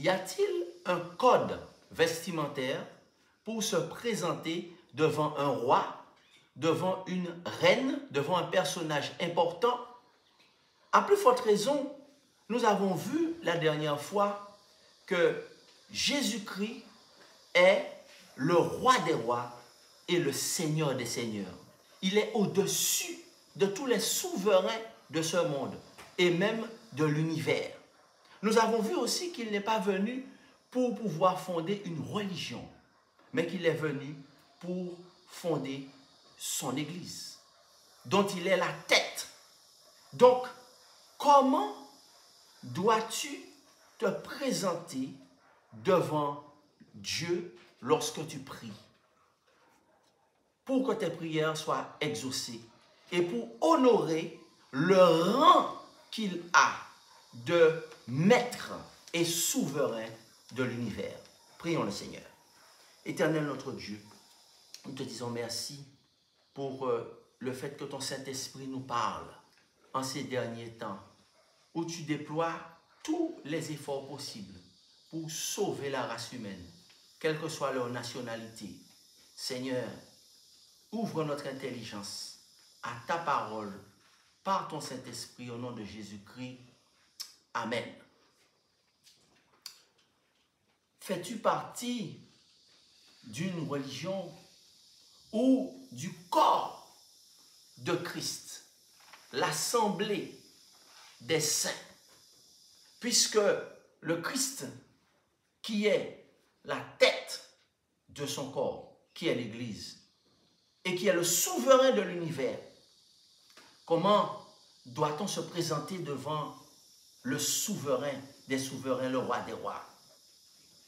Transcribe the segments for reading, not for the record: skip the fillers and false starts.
y a-t-il un code vestimentaire pour se présenter devant un roi, devant une reine, devant un personnage important? À plus forte raison, nous avons vu la dernière fois que Jésus-Christ est le roi des rois et le Seigneur des seigneurs. Il est au-dessus de tous les souverains de ce monde et même de l'univers. Nous avons vu aussi qu'il n'est pas venu pour pouvoir fonder une religion, mais qu'il est venu pour fonder son Église, dont il est la tête. Donc, comment dois-tu te présenter devant Dieu lorsque tu pries, pour que tes prières soient exaucées et pour honorer le rang qu'il a de maître et souverain de l'univers? Prions le Seigneur. Éternel notre Dieu, nous te disons merci pour le fait que ton Saint-Esprit nous parle en ces derniers temps, où tu déploies tous les efforts possibles pour sauver la race humaine, quelle que soit leur nationalité. Seigneur, ouvre notre intelligence à ta parole par ton Saint-Esprit au nom de Jésus-Christ. Amen. Fais-tu partie d'une religion ou du corps de Christ, l'assemblée des saints, puisque le Christ, qui est la tête de son corps, qui est l'Église, et qui est le souverain de l'univers, comment doit-on se présenter devant le souverain des souverains, le roi des rois?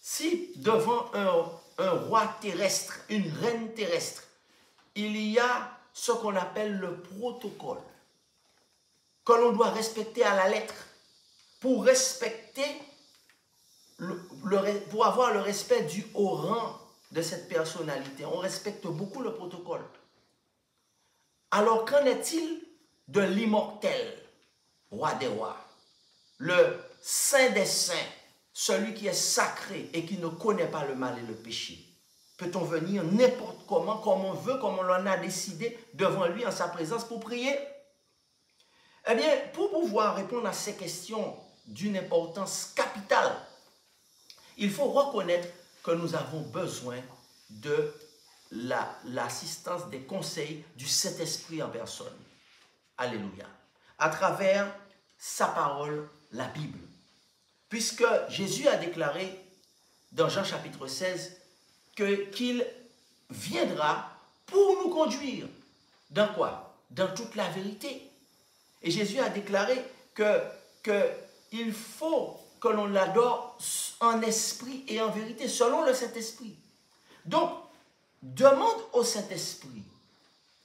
Si devant un roi terrestre, une reine terrestre, il y a ce qu'on appelle le protocole, que l'on doit respecter à la lettre, pour respecter, pour avoir le respect dû au rang de cette personnalité. On respecte beaucoup le protocole. Alors qu'en est-il de l'immortel roi des rois, le saint des saints, celui qui est sacré et qui ne connaît pas le mal et le péché? Peut-on venir n'importe comment, comme on veut, comme on en a décidé, devant lui en sa présence pour prier? Eh bien, pour pouvoir répondre à ces questions d'une importance capitale, il faut reconnaître que nous avons besoin de l'assistance des conseils du Saint-Esprit en personne. Alléluia. À travers sa parole, la Bible. Puisque Jésus a déclaré dans Jean chapitre 16 qu'il viendra pour nous conduire. Dans quoi? Dans toute la vérité. Et Jésus a déclaré qu'il faut que l'on l'adore en esprit et en vérité, selon le Saint-Esprit. Donc, demande au Saint-Esprit,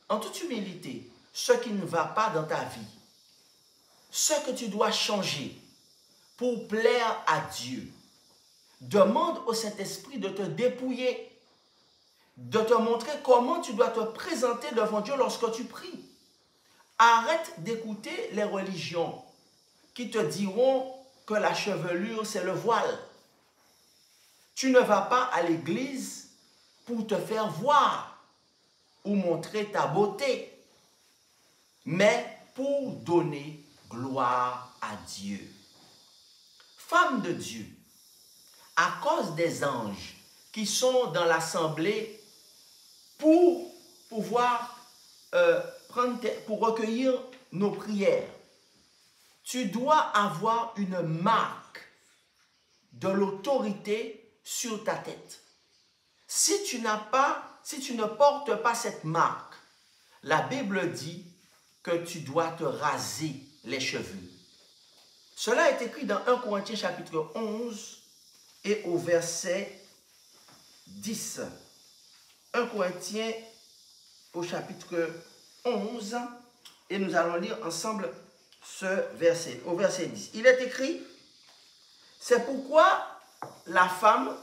en toute humilité, ce qui ne va pas dans ta vie, ce que tu dois changer pour plaire à Dieu. Demande au Saint-Esprit de te dépouiller, de te montrer comment tu dois te présenter devant Dieu lorsque tu pries. Arrête d'écouter les religions qui te diront que la chevelure, c'est le voile. Tu ne vas pas à l'église pour te faire voir ou montrer ta beauté, mais pour donner gloire à Dieu. Femme de Dieu, à cause des anges qui sont dans l'assemblée pour pouvoir pour recueillir nos prières, tu dois avoir une marque de l'autorité sur ta tête. Si tu ne portes pas cette marque, la Bible dit que tu dois te raser les cheveux. Cela est écrit dans 1 Corinthiens chapitre 11 et au verset 10. 1 Corinthiens au chapitre 11 et nous allons lire ensemble ce verset, au verset 10. Il est écrit: c'est pourquoi la femme,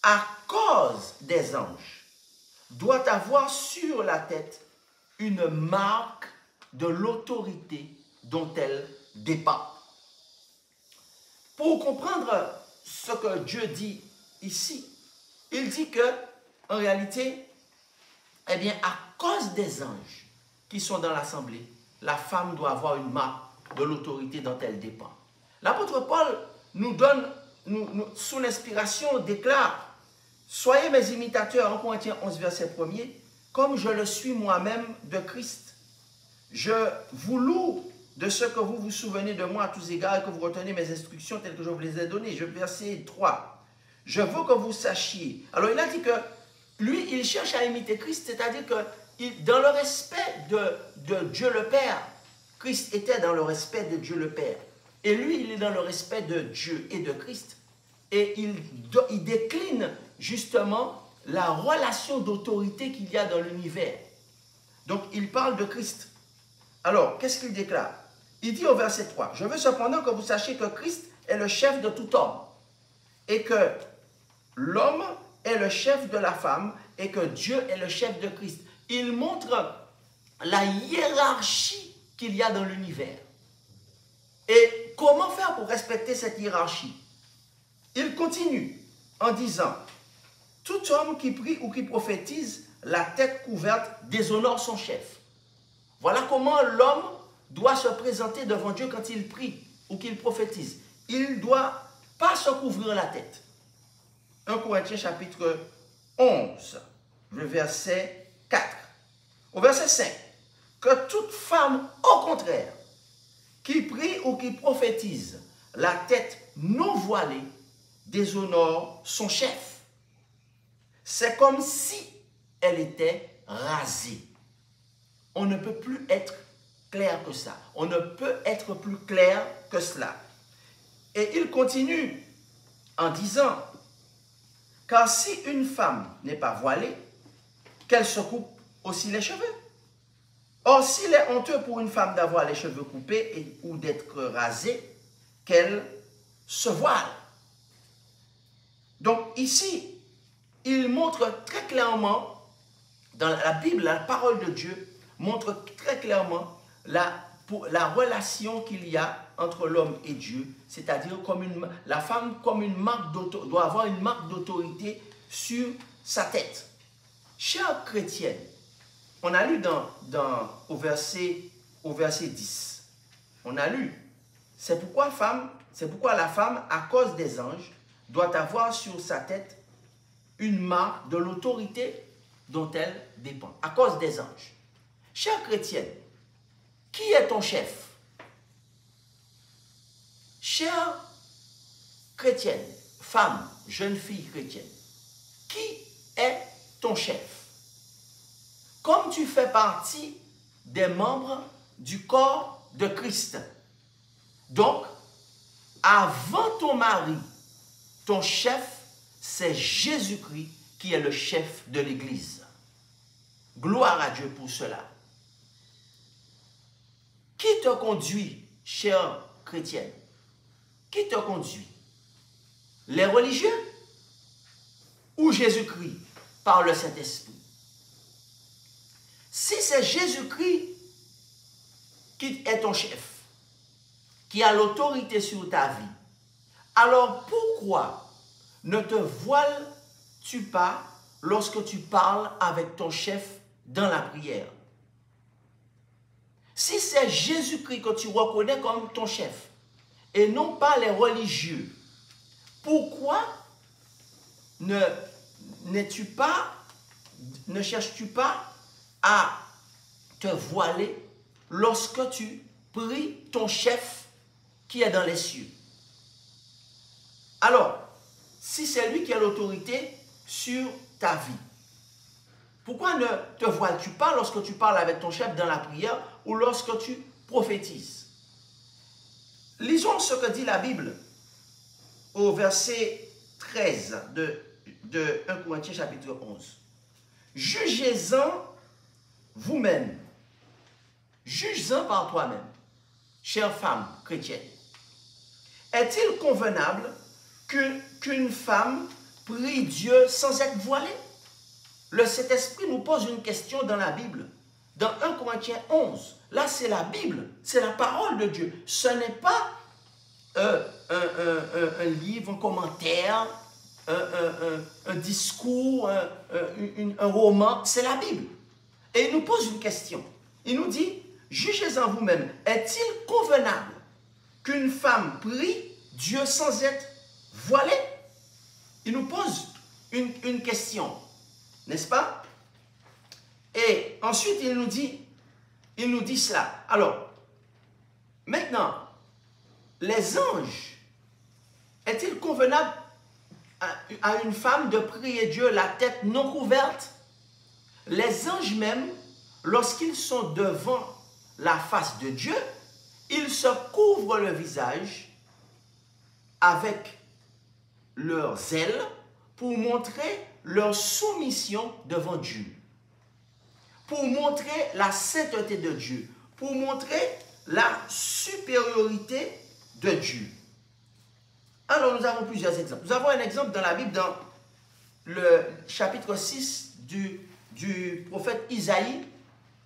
à cause des anges, doit avoir sur la tête une marque de l'autorité dont elle dépend. Pour comprendre ce que Dieu dit ici. Il dit que, en réalité, eh bien, à cause des anges qui sont dans l'assemblée, la femme doit avoir une marque de l'autorité dont elle dépend. L'apôtre Paul nous donne, sous l'inspiration, déclare: soyez mes imitateurs, en Corinthiens 11, verset 1er, comme je le suis moi-même de Christ. Je vous loue de ce que vous vous souvenez de moi à tous égards et que vous retenez mes instructions telles que je vous les ai données. Verset 3. Je veux que vous sachiez. Alors il a dit que lui, il cherche à imiter Christ, c'est-à-dire que dans le respect de Dieu le Père, Christ était dans le respect de Dieu le Père. Et lui, il est dans le respect de Dieu et de Christ. Et il décline justement la relation d'autorité qu'il y a dans l'univers. Donc, il parle de Christ. Alors, qu'est-ce qu'il déclare? Il dit au verset 3, « Je veux cependant que vous sachiez que Christ est le chef de tout homme, et que l'homme est le chef de la femme, et que Dieu est le chef de Christ. » Il montre la hiérarchie qu'il y a dans l'univers. Et comment faire pour respecter cette hiérarchie? Il continue en disant, « Tout homme qui prie ou qui prophétise, la tête couverte, déshonore son chef. » Voilà comment l'homme doit se présenter devant Dieu quand il prie ou qu'il prophétise. Il ne doit pas se couvrir la tête. 1 Corinthiens chapitre 11, le verset 4. Au verset 5, « Que toute femme, au contraire, qui prie ou qui prophétise, la tête non voilée, déshonore son chef. C'est comme si elle était rasée. » On ne peut plus être clair que ça. On ne peut être plus clair que cela. Et il continue en disant, « Car si une femme n'est pas voilée, qu'elle se coupe aussi les cheveux. Or, s'il est honteux pour une femme d'avoir les cheveux coupés ou d'être rasée, qu'elle se voile. » Donc ici, il montre très clairement, dans la Bible, la parole de Dieu montre très clairement la relation qu'il y a entre l'homme et Dieu, c'est-à-dire la femme comme une marque doit avoir une marque d'autorité sur sa tête. Chère chrétienne, on a lu au verset 10, on a lu, c'est pourquoi la femme, à cause des anges, doit avoir sur sa tête une marque de l'autorité dont elle dépend, à cause des anges. Chère chrétienne, qui est ton chef? Chère chrétienne, femme, jeune fille chrétienne, qui est ton chef? Comme tu fais partie des membres du corps de Christ. Donc, avant ton mari, ton chef, c'est Jésus-Christ qui est le chef de l'Église. Gloire à Dieu pour cela. Qui te conduit, chère chrétienne? Qui te conduit? Les religieux ou Jésus-Christ par le Saint-Esprit? Si c'est Jésus-Christ qui est ton chef, qui a l'autorité sur ta vie, alors pourquoi ne te voiles-tu pas lorsque tu parles avec ton chef dans la prière? Si c'est Jésus-Christ que tu reconnais comme ton chef et non pas les religieux, pourquoi ne cherches-tu pas à te voiler lorsque tu pries ton chef qui est dans les cieux? Alors, si c'est lui qui a l'autorité sur ta vie, pourquoi ne te voiles-tu pas lorsque tu parles avec ton chef dans la prière ou lorsque tu prophétises? Lisons ce que dit la Bible au verset 13 de 1 Corinthiens chapitre 11. Jugez-en vous-même. Juge-en par toi-même, chère femme chrétienne. Est-il convenable qu'une femme prie Dieu sans être voilée? Le Saint-Esprit nous pose une question dans la Bible. Dans 1 Corinthiens 11, là c'est la Bible, c'est la parole de Dieu. Ce n'est pas un livre, un commentaire, un discours, un roman, c'est la Bible. Et il nous pose une question. Il nous dit, jugez-en vous-même, est-il convenable qu'une femme prie Dieu sans être voilée? Il nous pose une question, n'est-ce pas? Et ensuite, il nous dit cela. Alors, maintenant, les anges, est-il convenable à une femme de prier Dieu la tête non couverte? Les anges même, lorsqu'ils sont devant la face de Dieu, ils se couvrent le visage avec leurs ailes pour montrer leur soumission devant Dieu, pour montrer la sainteté de Dieu, pour montrer la supériorité de Dieu. Alors, nous avons plusieurs exemples. Nous avons un exemple dans la Bible, dans le chapitre 6 du prophète Isaïe,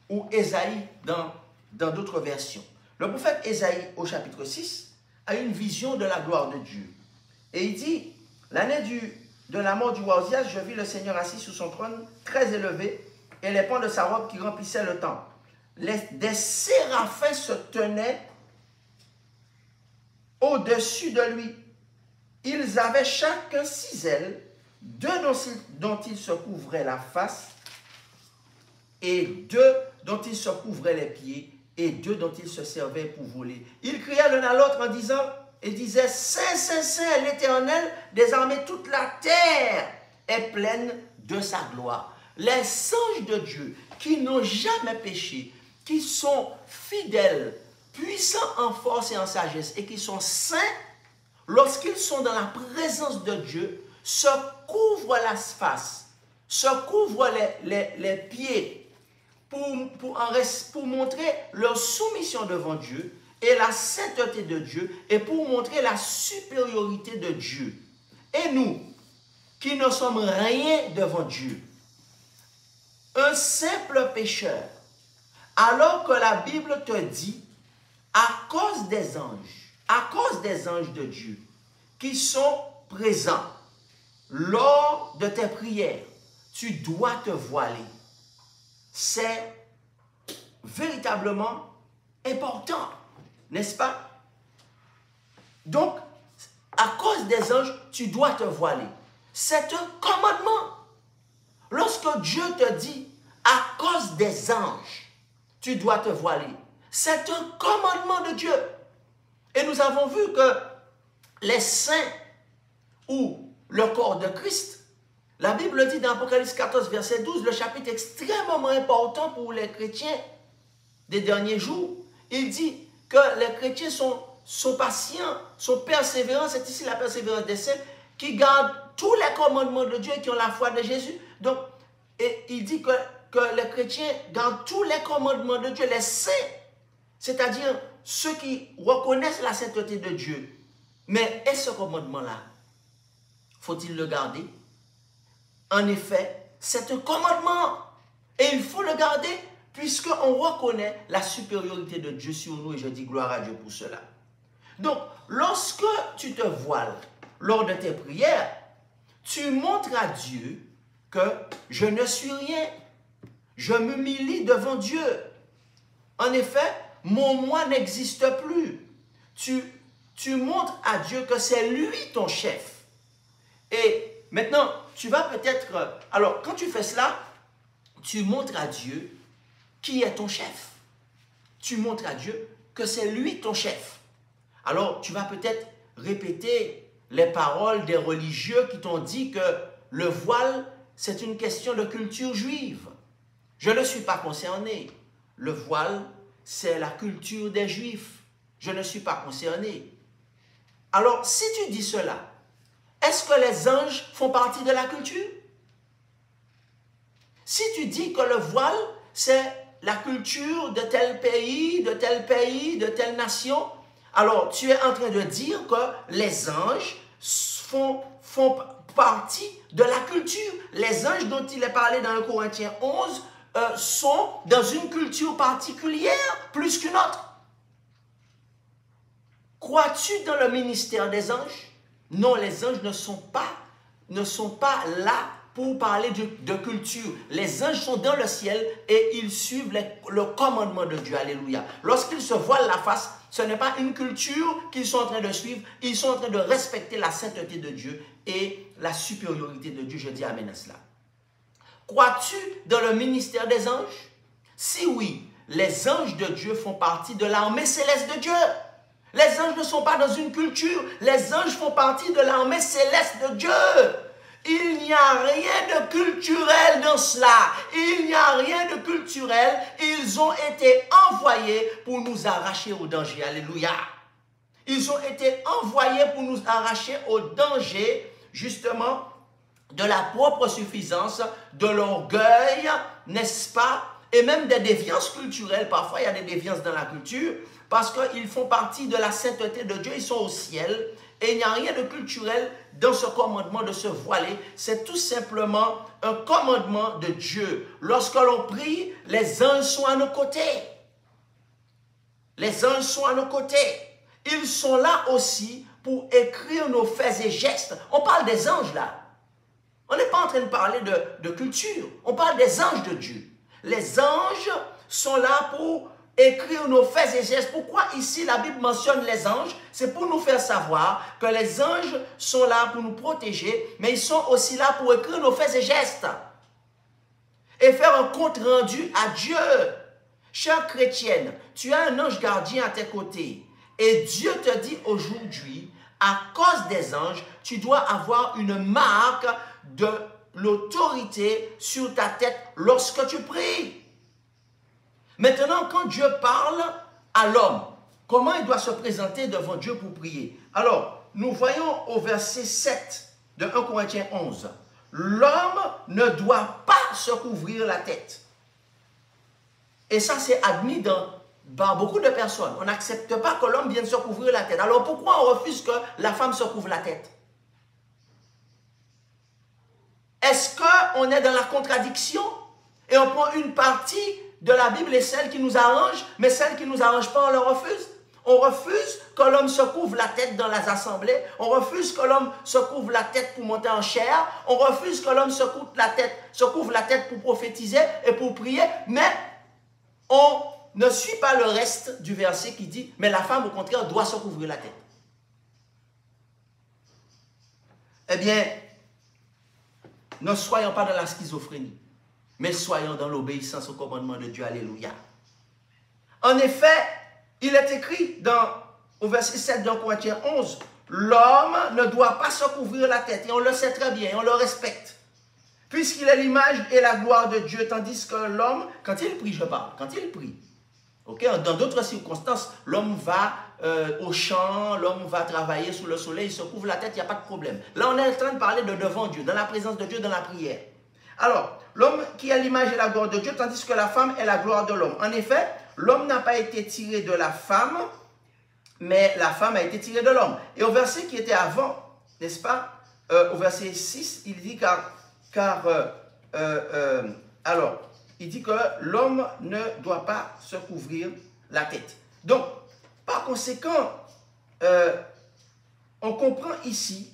ou Ésaïe dans d'autres versions. Le prophète Ésaïe, au chapitre 6, a une vision de la gloire de Dieu. Et il dit, l'année de la mort du roi Osias, je vis le Seigneur assis sur son trône, très élevé, et les pans de sa robe qui remplissaient le temple. Des séraphins se tenaient au-dessus de lui. Ils avaient chacun 6 ailes, 2 dont ils se couvraient la face, et 2 dont ils se couvraient les pieds, et 2 dont ils se servaient pour voler. Ils criaient l'un à l'autre en disant, et disaient, Saint, Saint, Saint, l'Éternel des armées, toute la terre est pleine de sa gloire. Les anges de Dieu qui n'ont jamais péché, qui sont fidèles, puissants en force et en sagesse, et qui sont saints, lorsqu'ils sont dans la présence de Dieu, se couvrent la face, se couvrent les pieds pour montrer leur soumission devant Dieu et la sainteté de Dieu et pour montrer la supériorité de Dieu. Et nous, qui ne sommes rien devant Dieu, un simple pécheur, alors que la Bible te dit, à cause des anges de Dieu qui sont présents lors de tes prières, tu dois te voiler. C'est véritablement important, n'est-ce pas? Donc, à cause des anges, tu dois te voiler. C'est un commandement. Lorsque Dieu te dit, à cause des anges, tu dois te voiler, c'est un commandement de Dieu. Et nous avons vu que les saints ou le corps de Christ, la Bible dit dans Apocalypse 14, verset 12, le chapitre extrêmement important pour les chrétiens des derniers jours. Il dit que les chrétiens sont patients, sont persévérants, c'est ici la persévérance des saints, qui gardent tous les commandements de Dieu et qui ont la foi de Jésus. Donc, et il dit que les chrétiens gardent tous les commandements de Dieu, les saints, c'est-à-dire ceux qui reconnaissent la sainteté de Dieu. Mais est-ce ce commandement-là, faut-il le garder? En effet, c'est un commandement et il faut le garder puisqu'on reconnaît la supériorité de Dieu sur nous et je dis gloire à Dieu pour cela. Donc, lorsque tu te voiles lors de tes prières, tu montres à Dieu que je ne suis rien. Je m'humilie devant Dieu. En effet, mon moi n'existe plus. Tu montres à Dieu que c'est lui ton chef. Et maintenant, tu vas peut-être... Alors, quand tu fais cela, tu montres à Dieu qui est ton chef. Tu montres à Dieu que c'est lui ton chef. Alors, tu vas peut-être répéter les paroles des religieux qui t'ont dit que le voile, c'est une question de culture juive. Je ne suis pas concerné. Le voile, c'est la culture des Juifs. Je ne suis pas concerné. Alors, si tu dis cela, est-ce que les anges font partie de la culture? Si tu dis que le voile, c'est la culture de tel pays, de tel pays, de telle nation, alors tu es en train de dire que les anges font partie de la culture. Les anges dont il est parlé dans 1 Corinthiens 11 sont dans une culture particulière plus qu'une autre. Crois-tu dans le ministère des anges? Non, les anges ne sont pas là pour parler de culture. Les anges sont dans le ciel et ils suivent le commandement de Dieu. Alléluia. Lorsqu'ils se voilent la face, ce n'est pas une culture qu'ils sont en train de suivre. Ils sont en train de respecter la sainteté de Dieu et la supériorité de Dieu. Je dis amen à cela. Crois-tu dans le ministère des anges? Si oui, les anges de Dieu font partie de l'armée céleste de Dieu. Les anges ne sont pas dans une culture. Les anges font partie de l'armée céleste de Dieu. Il n'y a rien de culturel dans cela. Il n'y a rien de culturel. Ils ont été envoyés pour nous arracher au danger. Alléluia. Ils ont été envoyés pour nous arracher au danger, justement, de la propre suffisance, de l'orgueil, n'est-ce pas? Et même des déviances culturelles. Parfois, il y a des déviances dans la culture parce qu'ils font partie de la sainteté de Dieu. Ils sont au ciel. Et il n'y a rien de culturel dans ce commandement de se voiler. C'est tout simplement un commandement de Dieu. Lorsque l'on prie, les anges sont à nos côtés. Les anges sont à nos côtés. Ils sont là aussi pour écrire nos faits et gestes. On parle des anges là. On n'est pas en train de parler de culture. On parle des anges de Dieu. Les anges sont là pour écrire nos faits et gestes. Pourquoi ici la Bible mentionne les anges? C'est pour nous faire savoir que les anges sont là pour nous protéger, mais ils sont aussi là pour écrire nos faits et gestes. Et faire un compte rendu à Dieu. Chère chrétienne, tu as un ange gardien à tes côtés. Et Dieu te dit aujourd'hui, à cause des anges, tu dois avoir une marque de l'autorité sur ta tête lorsque tu pries. Maintenant, quand Dieu parle à l'homme, comment il doit se présenter devant Dieu pour prier? Alors, nous voyons au verset 7 de 1 Corinthiens 11, l'homme ne doit pas se couvrir la tête. Et ça, c'est admis par beaucoup de personnes. On n'accepte pas que l'homme vienne se couvrir la tête. Alors, pourquoi on refuse que la femme se couvre la tête? Est-ce qu'on est dans la contradiction et on prend une partie de la Bible et celle qui nous arrange, mais celle qui ne nous arrange pas, on le refuse? On refuse que l'homme se couvre la tête dans les assemblées. On refuse que l'homme se couvre la tête pour monter en chair. On refuse que l'homme se couvre la tête pour prophétiser et pour prier. Mais on ne suit pas le reste du verset qui dit, mais la femme au contraire doit se couvrir la tête. Eh bien, ne soyons pas dans la schizophrénie, mais soyons dans l'obéissance au commandement de Dieu. Alléluia. En effet, il est écrit au verset 7 de Corinthiens 11, l'homme ne doit pas se couvrir la tête. Et on le sait très bien, on le respecte. Puisqu'il est l'image et la gloire de Dieu, tandis que l'homme, quand il prie, je parle, quand il prie, dans d'autres circonstances, l'homme va au champ, l'homme va travailler sous le soleil, il se couvre la tête, il n'y a pas de problème. Là, on est en train de parler de devant Dieu, dans la présence de Dieu, dans la prière. Alors, l'homme qui a l'image et la gloire de Dieu, tandis que la femme est la gloire de l'homme. En effet, l'homme n'a pas été tiré de la femme, mais la femme a été tirée de l'homme. Et au verset qui était avant, n'est-ce pas, au verset 6, il dit alors, il dit que l'homme ne doit pas se couvrir la tête. Donc, par conséquent, on comprend ici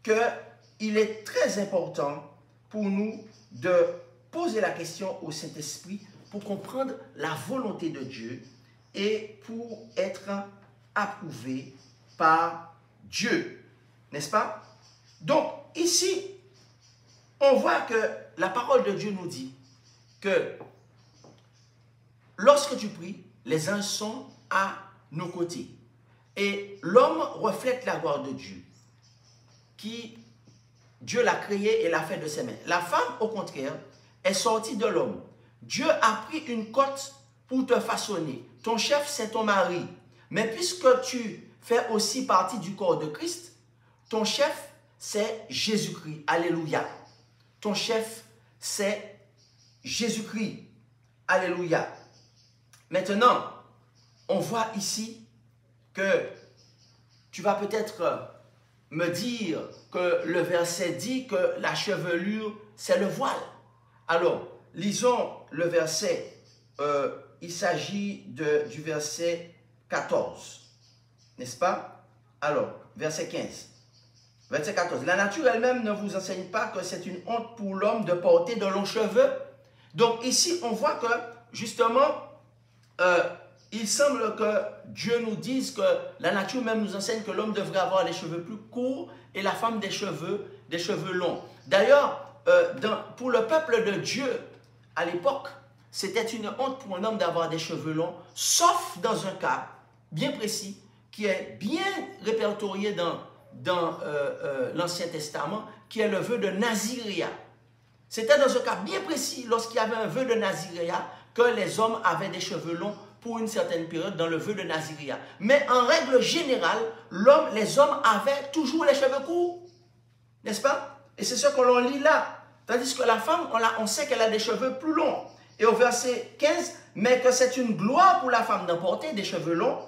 qu'il est très important pour nous de poser la question au Saint-Esprit pour comprendre la volonté de Dieu et pour être approuvé par Dieu. N'est-ce pas? Donc, ici, on voit que la parole de Dieu nous dit que lorsque tu pries, les anges sont à nos côtés. Et l'homme reflète la gloire de Dieu, qui Dieu l'a créé et l'a fait de ses mains. La femme, au contraire, est sortie de l'homme. Dieu a pris une côte pour te façonner. Ton chef, c'est ton mari. Mais puisque tu fais aussi partie du corps de Christ, ton chef, c'est Jésus-Christ. Alléluia. Ton chef, c'est Jésus-Christ. Alléluia. Maintenant, on voit ici que tu vas peut-être me dire que le verset dit que la chevelure, c'est le voile. Alors, lisons le verset. Il s'agit du verset 14. N'est-ce pas? Alors, verset 15. Verset 14. La nature elle-même ne vous enseigne pas que c'est une honte pour l'homme de porter de longs cheveux. Donc ici, on voit que, justement, il semble que Dieu nous dise que la nature même nous enseigne que l'homme devrait avoir les cheveux plus courts et la femme des cheveux longs. D'ailleurs, pour le peuple de Dieu, à l'époque, c'était une honte pour un homme d'avoir des cheveux longs, sauf dans un cas bien précis, qui est bien répertorié dans l'Ancien Testament, qui est le vœu de Naziréa. C'était dans un cas bien précis, lorsqu'il y avait un vœu de Naziréa, que les hommes avaient des cheveux longs pour une certaine période dans le vœu de Naziréa. Mais en règle générale, les hommes avaient toujours les cheveux courts, n'est-ce pas? Et c'est ce que l'on lit là. Tandis que la femme, on sait qu'elle a des cheveux plus longs. Et au verset 15, mais que c'est une gloire pour la femme d'emporter des cheveux longs,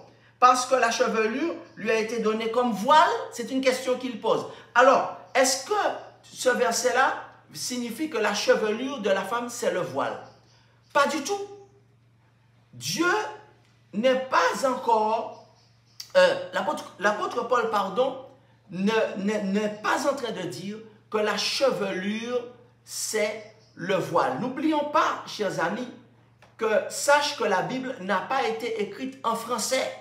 parce que la chevelure lui a été donnée comme voile. C'est une question qu'il pose. Alors, est-ce que ce verset-là signifie que la chevelure de la femme, c'est le voile? Pas du tout. Dieu n'est pas encore, l'apôtre Paul, pardon, n'est pas en train de dire que la chevelure, c'est le voile. N'oublions pas, chers amis, sache que la Bible n'a pas été écrite en français.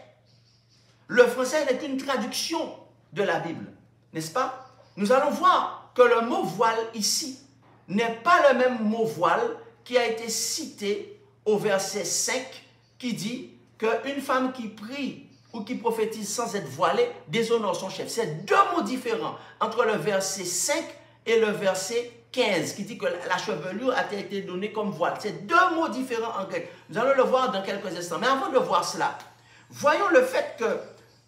Le français n'est qu'une traduction de la Bible, n'est-ce pas? Nous allons voir que le mot voile ici n'est pas le même mot voile qui a été cité au verset 5 qui dit qu'une femme qui prie ou qui prophétise sans être voilée déshonore son chef. C'est deux mots différents entre le verset 5 et le verset 15 qui dit que la chevelure a été donnée comme voile. C'est deux mots différents en grec. Nous allons le voir dans quelques instants. Mais avant de voir cela, voyons le fait que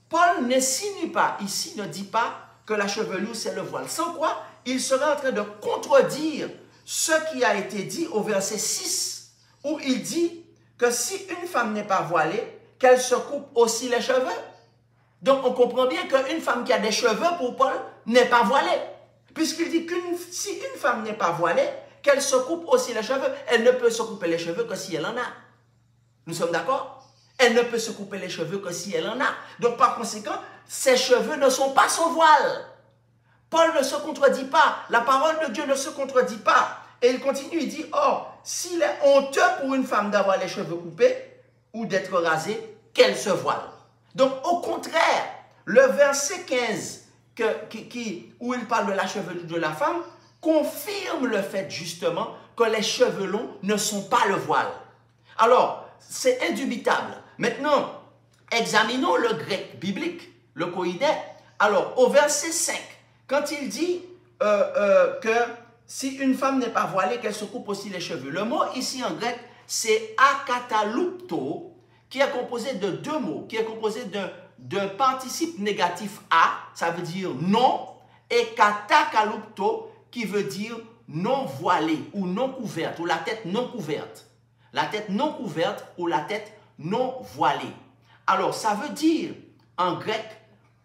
Paul n'insinue pas, ici ne dit pas que la chevelure c'est le voile. Sans quoi, il serait en train de contredire ce qui a été dit au verset 6, où il dit que si une femme n'est pas voilée, qu'elle se coupe aussi les cheveux. Donc on comprend bien qu'une femme qui a des cheveux, pour Paul, n'est pas voilée. Puisqu'il dit que si une femme n'est pas voilée, qu'elle se coupe aussi les cheveux, elle ne peut se couper les cheveux que si elle en a. Nous sommes d'accord? Elle ne peut se couper les cheveux que si elle en a. Donc par conséquent, ses cheveux ne sont pas son voile. Paul ne se contredit pas. La parole de Dieu ne se contredit pas. Et il continue, il dit, or, s'il est honteux pour une femme d'avoir les cheveux coupés ou d'être rasée, qu'elle se voile. Donc au contraire, le verset 15 où il parle de la chevelure de la femme confirme le fait justement que les cheveux longs ne sont pas le voile. Alors, c'est indubitable. Maintenant, examinons le grec biblique, le koïdé. Alors, au verset 5, quand il dit que si une femme n'est pas voilée, qu'elle se coupe aussi les cheveux. Le mot ici en grec, c'est akatalupto, qui est composé de deux mots, qui est composé d'un participe négatif a, ça veut dire non, et katakalupto, qui veut dire non voilée ou non couverte, ou la tête non couverte. La tête non couverte ou la tête non voilée. Alors, ça veut dire, en grec,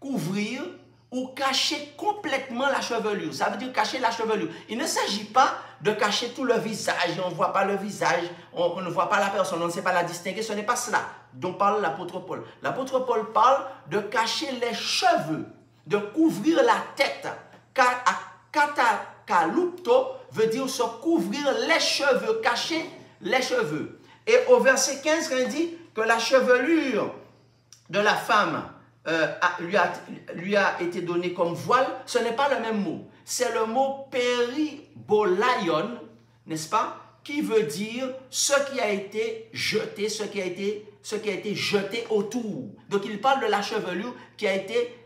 couvrir ou cacher complètement la chevelure. Ça veut dire cacher la chevelure. Il ne s'agit pas de cacher tout le visage. On ne voit pas le visage, on ne voit pas la personne, on ne sait pas la distinguer. Ce n'est pas cela dont parle l'apôtre Paul. L'apôtre Paul parle de cacher les cheveux, de couvrir la tête. Katakalupto veut dire se couvrir les cheveux, cacher les cheveux. Et au verset 15, quand il dit que la chevelure de la femme lui a été donnée comme voile, ce n'est pas le même mot. C'est le mot peribolaion, n'est-ce pas, qui veut dire ce qui a été jeté, ce qui a été jeté autour. Donc il parle de la chevelure qui a été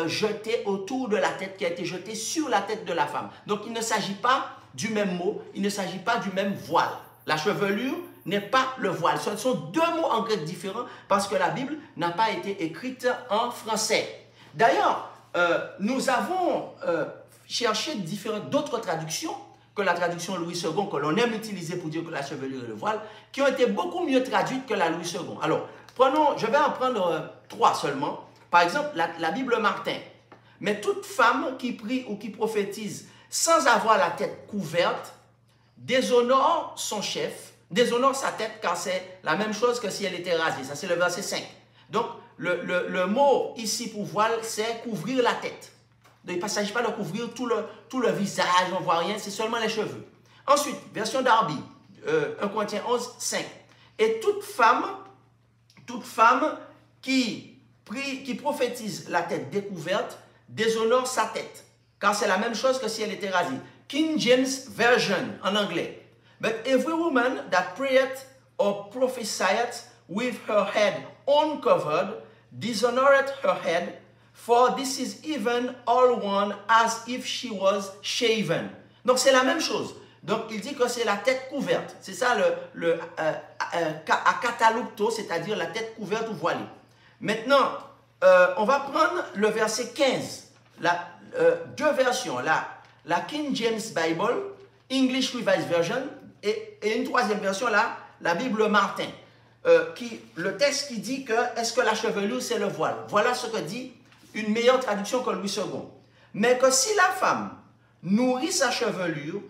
jetée autour de la tête, qui a été jetée sur la tête de la femme. Donc il ne s'agit pas du même mot, il ne s'agit pas du même voile. La chevelure n'est pas le voile. Ce sont deux mots en grec différents parce que la Bible n'a pas été écrite en français. D'ailleurs, nous avons cherché d'autres traductions que la traduction Louis II, que l'on aime utiliser pour dire que la chevelure est le voile, qui ont été beaucoup mieux traduites que la Louis II. Alors, je vais en prendre trois seulement. Par exemple, la Bible Martin. Mais toute femme qui prie ou qui prophétise sans avoir la tête couverte déshonore son chef, déshonore sa tête, car c'est la même chose que si elle était rasée. Ça, c'est le verset 5. Donc, le mot ici pour voile, c'est couvrir la tête. Donc, il ne s'agit pas de couvrir tout le visage, on ne voit rien, c'est seulement les cheveux. Ensuite, version Darby, 1 Corinthiens 11, 5. Et toute femme qui prophétise la tête découverte déshonore sa tête, car c'est la même chose que si elle était rasée. King James Version en anglais. But every woman that prayeth or prophesieth with her head uncovered dishonoreth her head, for this is even all one as if she was shaven. Donc c'est la même chose. Donc il dit que c'est la tête couverte. C'est ça akatalupto, c'est-à-dire la tête couverte ou voilée. Maintenant, on va prendre le verset 15. Deux versions. La King James Bible, English Revised Version, et une troisième version, la Bible Martin. Le texte qui dit que est-ce que la chevelure c'est le voile. Voilà ce que dit une meilleure traduction que Louis II. Mais que si la femme nourrit sa chevelure,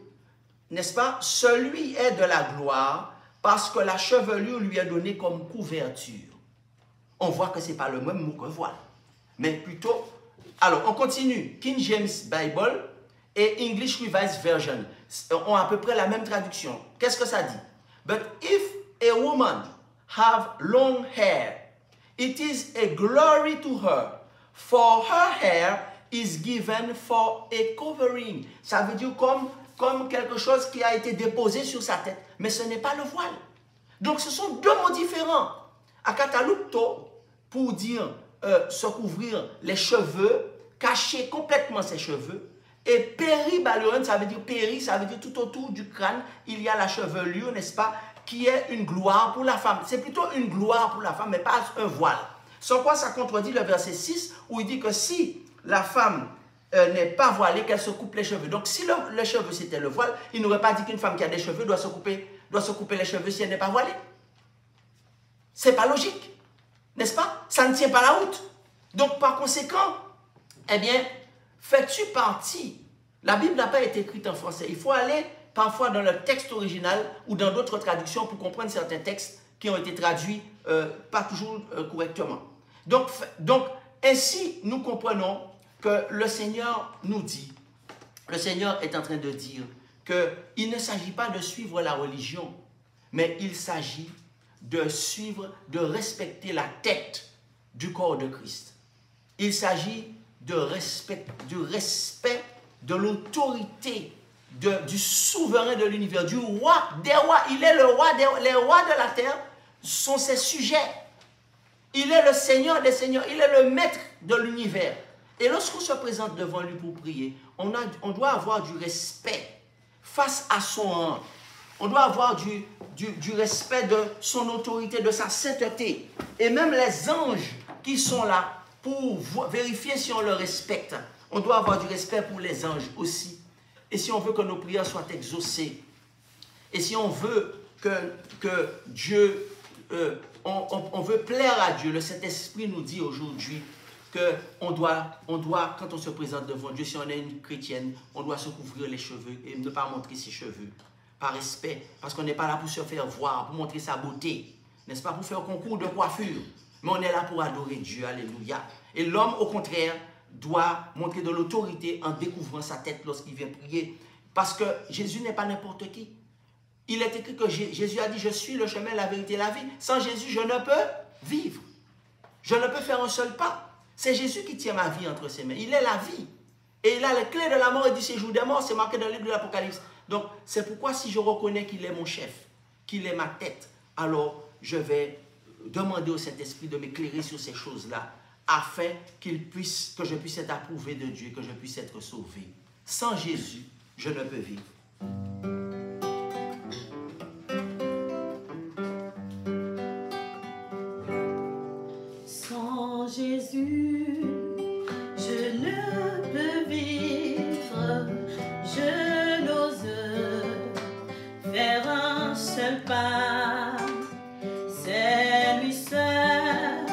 n'est-ce pas, celui est de la gloire parce que la chevelure lui est donnée comme couverture. On voit que ce n'est pas le même mot que voile, mais plutôt... Alors, on continue. King James Bible et English Revised Version ont à peu près la même traduction. Qu'est-ce que ça dit? But if a woman have long hair, it is a glory to her, for her hair is given for a covering. Ça veut dire comme quelque chose qui a été déposé sur sa tête, mais ce n'est pas le voile. Donc ce sont deux mots différents. Akatalupto, pour dire se couvrir les cheveux, cacher complètement ses cheveux, et péribaluron, ça veut dire péri, ça veut dire tout autour du crâne, il y a la chevelure, n'est-ce pas, qui est une gloire pour la femme. C'est plutôt une gloire pour la femme, mais pas un voile. Sans quoi ça contredit le verset 6, où il dit que si la femme n'est pas voilée, qu'elle se coupe les cheveux. Donc si les cheveux c'était le voile, il n'aurait pas dit qu'une femme qui a des cheveux doit se couper les cheveux si elle n'est pas voilée. C'est pas logique, n'est-ce pas? Ça ne tient pas la route. Donc par conséquent, eh bien, fais-tu partie? La Bible n'a pas été écrite en français. Il faut aller parfois dans le texte original ou dans d'autres traductions pour comprendre certains textes qui ont été traduits pas toujours correctement. Donc, ainsi, nous comprenons que le Seigneur nous dit, le Seigneur est en train de dire qu'il ne s'agit pas de suivre la religion, mais il s'agit de suivre, de respecter la tête du corps de Christ. Il s'agit du respect de l'autorité du souverain de l'univers, du roi des rois. Il est le roi les rois de la terre sont ses sujets. Il est le Seigneur des seigneurs, il est le maître de l'univers. Et lorsqu'on se présente devant lui pour prier, on doit avoir du respect face à son rang. On doit avoir du respect de son autorité, de sa sainteté. Et même les anges qui sont là pour vérifier si on le respecte. On doit avoir du respect pour les anges aussi. Et si on veut que nos prières soient exaucées, et si on veut que Dieu, on veut plaire à Dieu, le Saint-Esprit nous dit aujourd'hui qu'on doit, quand on se présente devant Dieu, si on est une chrétienne, on doit se couvrir les cheveux et ne pas montrer ses cheveux. Par respect, parce qu'on n'est pas là pour se faire voir, pour montrer sa beauté, n'est-ce pas, pour faire concours de coiffure, mais on est là pour adorer Dieu, alléluia. Et l'homme, au contraire, doit montrer de l'autorité en découvrant sa tête lorsqu'il vient prier, parce que Jésus n'est pas n'importe qui. Il est écrit que Jésus a dit, je suis le chemin, la vérité et la vie. Sans Jésus, je ne peux vivre. Je ne peux faire un seul pas. C'est Jésus qui tient ma vie entre ses mains. Il est la vie. Et il a les clés de la mort et du séjour des morts. C'est marqué dans le livre de l'Apocalypse. Donc, c'est pourquoi si je reconnais qu'il est mon chef, qu'il est ma tête, alors je vais demander au Saint-Esprit de m'éclairer sur ces choses-là, afin que je puisse être approuvé de Dieu, que je puisse être sauvé. Sans Jésus, je ne peux vivre. Sans Jésus, je ne peux vivre, je n'ose faire un seul pas. C'est lui seul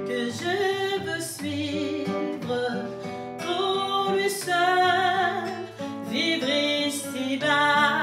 que je veux suivre, pour lui seul vivre ici-bas.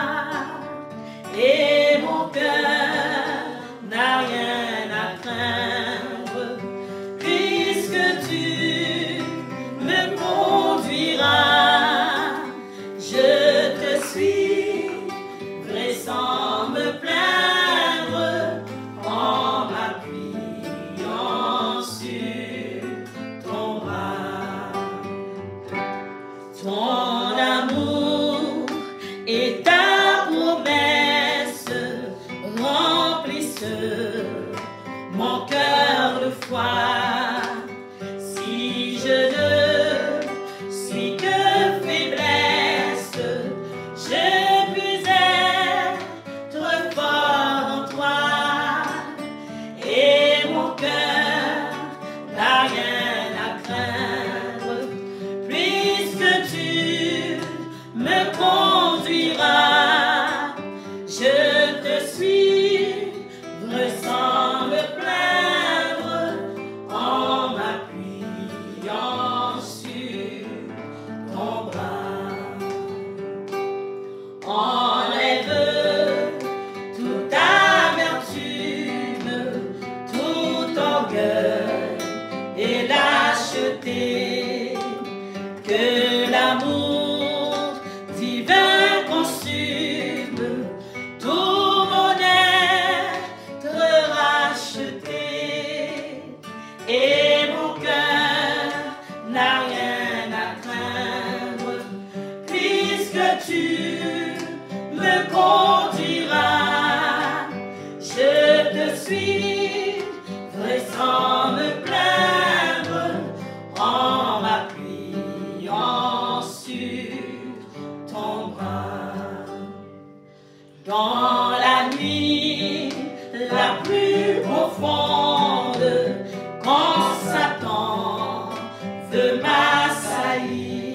m'assaillir.